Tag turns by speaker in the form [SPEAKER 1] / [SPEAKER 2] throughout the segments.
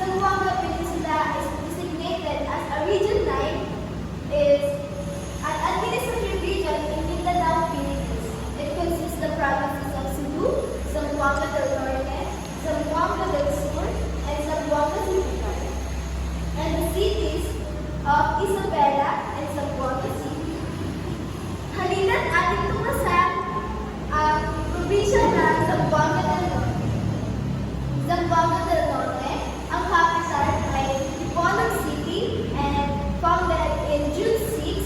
[SPEAKER 1] Zamboanga Peninsula is designated as a Region 9, is an administrative region in Mindanao, Philippines. It consists the provinces of Cebu, Zamboanga del Norte, Zamboanga del Sur, and Zamboanga City, and the cities of Isabela and Zamboanga City. Halina't ating tumasan ang probinsya ng Zamboanga del Norte. Zamboanga del Norte, ang capital ay Liponong City and founded in June 6,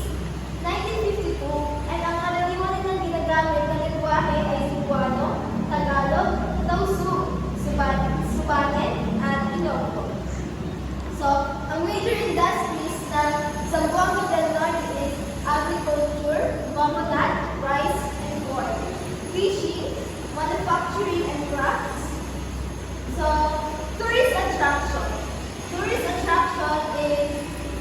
[SPEAKER 1] 1952, and ang karaniwan nilang ginagamit na lengguwahe ay Cebuano, Tagalog, Tausug, Subanen, at Ilocos. So, ang major industries ng Zamboanga del Norte is agriculture, coconut, rice, and corn, fishing, manufacturing, and crafts. So, tourist attraction. Tourist attraction is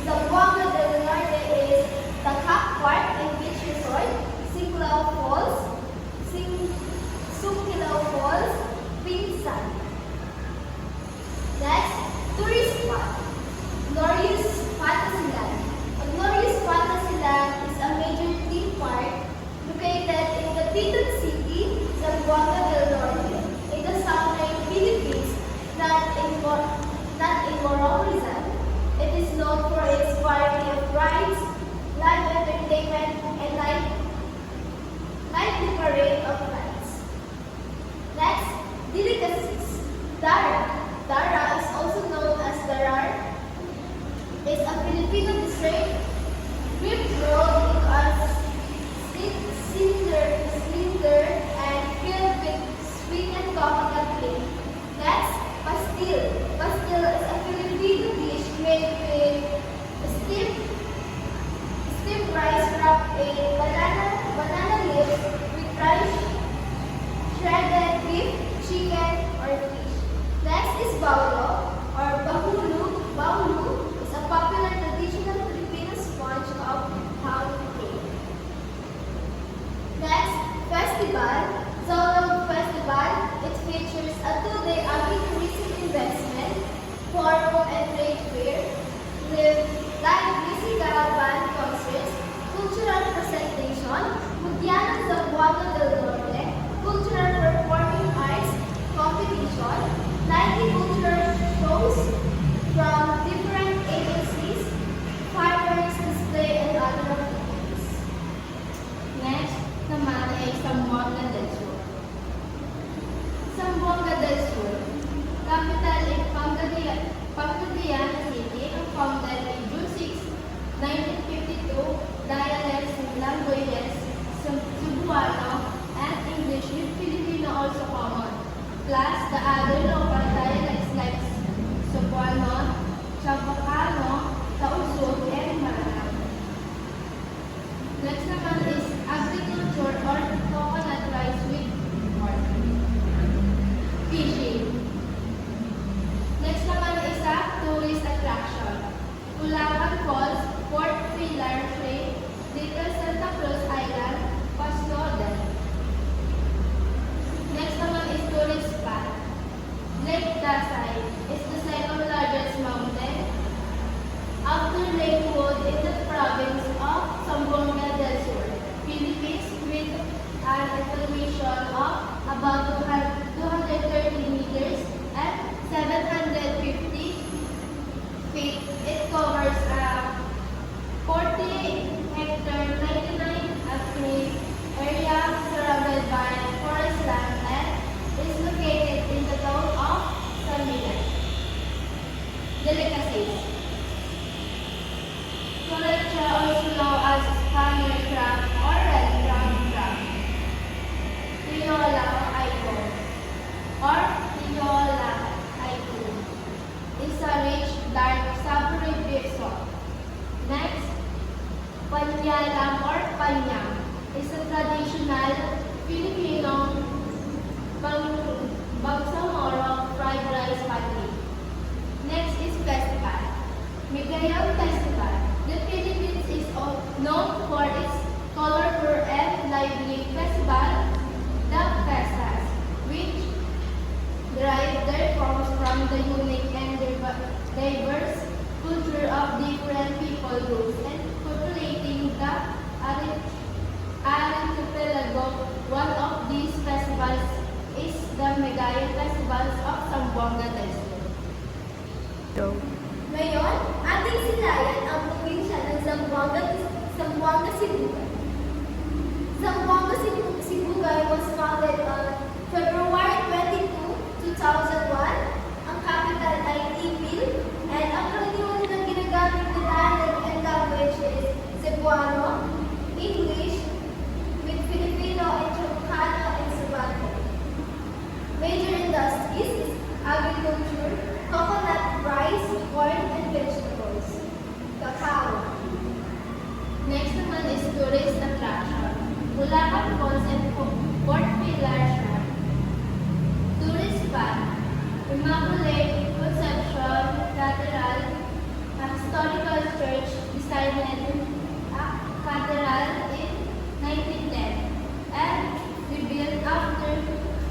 [SPEAKER 1] Zamboanga del Norte is the Cac Park and Beach Resort, Singkilao Falls, Sungkilao Falls, Pinsan. Next, tourist spot. Glorious Fantasyland. A Glorious Fantasyland is a major theme park located in the Piton City, Zamboanga del Norte, in the southern Philippines, not in Morong Rizal. It is known for its variety of rides, live entertainment, and nightly parade of lights. Next, delicacies. Dara. Dara is also known as darar. Is a Filipino dessert whipped rolled into a cylinder and filled with sweetened coconut cake. Next, pastil. Pastil is a Filipino dish made with steamed rice wrapped in banana leaves with rice, shredded beef, chicken, or fish. Next is baulo or bahulu. Bahulu is a popular traditional Filipino sponge of pound cake. Next, festival. Zolong Festival. It features a 2-day agri-tourism investment, forum and trade fair, live musical band concerts, cultural presentation, Mudyanan Zamboanga del Norte, cultural performing arts competition, nightly cultural shows from different agencies, fireworks display, and other activities.
[SPEAKER 2] Next naman ay Zamboanga del Sur. Zamboanga del Sur, capital in Pangasinan City, and founded in June 6, 1952, dialects and languages, Cebuano and English with Filipino also common, plus the other local dialects like Cebuano, Chabacano, Tausug, and Maranao. Next naman is agriculture or coconut rice with corn. Fishing. Next naman is a tourist attraction. Ulawan Falls, Port Pilar Strait, Little Santa Cruz Island, Pasto del. Next naman is tourist spot. the Megayan Festivals of Zamboanga del Sur.
[SPEAKER 1] Ngayon, ating silayan ang probinsya ng Zamboanga Sibugay. Zamboanga Sibugay was founded on February 22, 2001. Ang capital ay Ipil, and ang karaniwan nilang ginagamit na dialect and language is Cebuano, English, with Filipino and Chocano and Cebuano. Major industries is agriculture, coconut, rice, corn, and vegetables. Cacao.
[SPEAKER 2] Next naman is tourist attraction. Bulacan Falls and Fort Pilar Shrine. Tourist spot. Immaculate Conception Cathedral, a historical church designed cathedral in 1910 and rebuilt after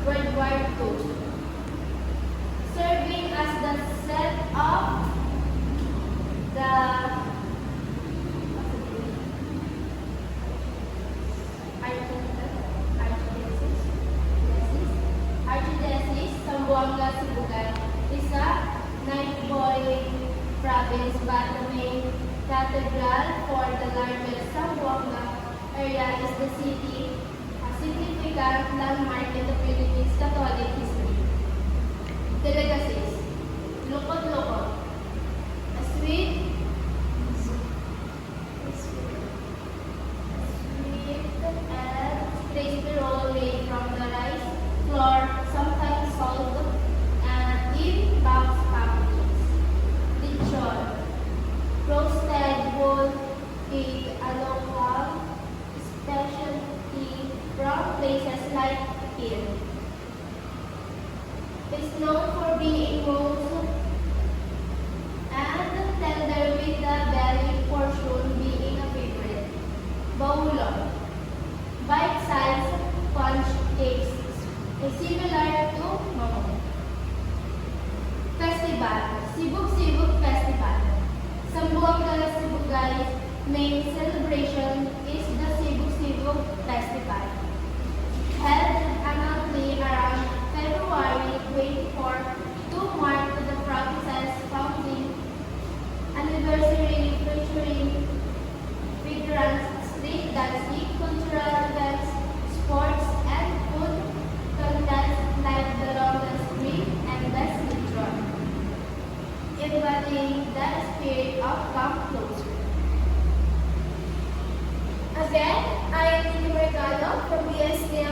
[SPEAKER 2] World War II, serving as the set of the Archdiocese Zamboanga Sibugay is a 9-point province but the main cathedral for the largest Zamboanga area is the city, a significant landmark in the Philippines Catholic history. Delegacies. Lukod-Lukod. A sweet and crispy roll made from the rice flour, sometimes sold and in box packages. Lechon. Roasted whole pig, a local specialty from places like here. It's known for being most and tender with the belly portion being a favorite. Baulong. Bite-sized sponge cakes is similar to momo. Festival. Sibug-Sibug Festival. Zamboanga Sibugay's main celebration is the Sibug-Sibug Festival, held annually around February 24 to mark the province's founding anniversary, featuring vibrant street dancing, cultural events, sports, and food contests like the longest sprint and best run, embodying the spirit of come closer.
[SPEAKER 1] Again, I am Nini Mercado from BSDM